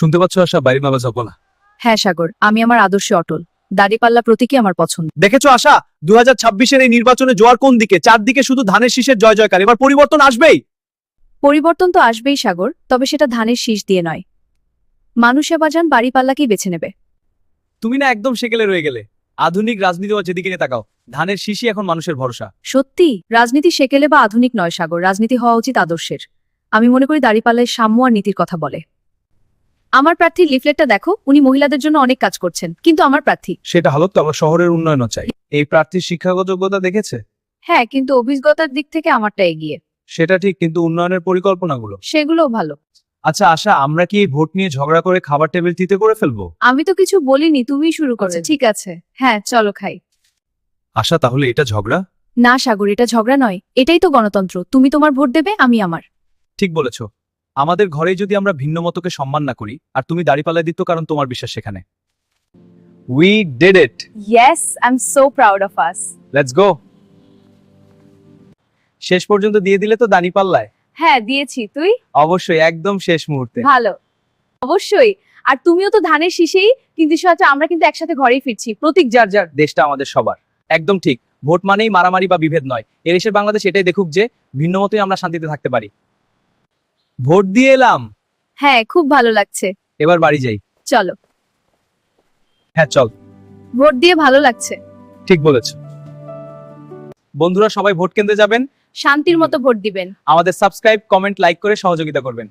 শুনতে পাচ্ছ আশা, বাড়ির বাবা যাবো না। হ্যাঁ সাগর, আমি আমার আদর্শে অটল। দাড়িপাল্লা প্রতীকই আমার পছন্দ। দেখেছো আশা, 2026-এর এই নির্বাচনে জোয়ার কোন দিকে? চারদিকে শুধু ধানের শীষের জয় জয়কার। এবার পরিবর্তন আসবেই। পরিবর্তন তো আসবেই সাগর, তবে সেটা ধানের শীষ দিয়ে নয়। মানুষ এবার বাড়িপাল্লাকেই বেছে নেবে। তুমি না একদম সেকেলে রয়ে গেলে। আধুনিক রাজনীতি যেদিকে তাকাও, ধানের শীষই এখন মানুষের ভরসা। সত্যি, রাজনীতি সেকেলে বা আধুনিক নয় সাগর, রাজনীতি হওয়া উচিত আদর্শের। আমি মনে করি দাড়িপাল্লায় সাম্য আর নীতির কথা বলে। আমার প্রার্থীর লিফলেটটা দেখো, উনি মহিলাদের জন্য অনেক কাজ করছেন, কিন্তু আমার প্রার্থী। সেটা হলো তো আমরা শহরের উন্নয়নও চাই। এই প্রার্থীর শিক্ষাগত যোগ্যতা দেখেছে? হ্যাঁ, কিন্তু অভিজ্ঞতার দিক থেকে আমারটা এগিয়ে। সেটা ঠিক, কিন্তু উন্নয়নের পরিকল্পনাগুলো সেগুলোও ভালো। আচ্ছা আশা, আমরা কি এই ভোট নিয়ে ঝগড়া করে খাবার টেবিল তিতে করে ফেলবো? আমি তো কিছু বলিনি, তুমিই শুরু করো। ঠিক আছে, হ্যাঁ চলো খাই। আশা, তাহলে এটা ঝগড়া? না সাগর, এটা ঝগড়া নয়, এটাই তো গণতন্ত্র। তুমি তোমার ভোট দেবে, আমি আমার। ঠিক বলেছো। আমাদের ঘরেই যদি আমরা ভিন্ন মতকে সম্মান না করি, আর তুমি দাড়িপাল্লা দিত কারণ তোমার বিশ্বাস সেখানে। We did it. Yes, I'm so proud of us. Let's go. শেষ পর্যন্ত দিয়ে দিলে তো দাড়িপাল্লায়? হ্যাঁ দিয়েছি, তুই? অবশ্যই, একদম শেষ মুহূর্তে। ভালো, অবশ্যই। আর তুমিও তো ধানের শীষেই, কিন্তু সাথে আমরা কিন্তু একসাথে ঘরেই ফিরছি। প্রতীক যার যার, দেশটা আমাদের সবার। একদম ঠিক। ভোট মানেই মারামারি বা বিভেদ নয়। এর দেশের বাংলাদেশ এটাই দেখুক যে ভিন্ন মতই আমরা শান্তিতে থাকতে পারি। ভোট দিয়ে এলাম। হ্যাঁ খুব ভালো লাগছে। এবার বাড়ি যাই। চলো। হ্যাঁ চল। ভোট দিয়ে ভালো লাগছে। ঠিক বলেছো। বন্ধুরা সবাই ভোট কেন্দ্রে যাবেন, শান্তির মতো ভোট দিবেন। আমাদের সাবস্ক্রাইব, কমেন্ট, লাইক করে সহযোগিতা করবেন।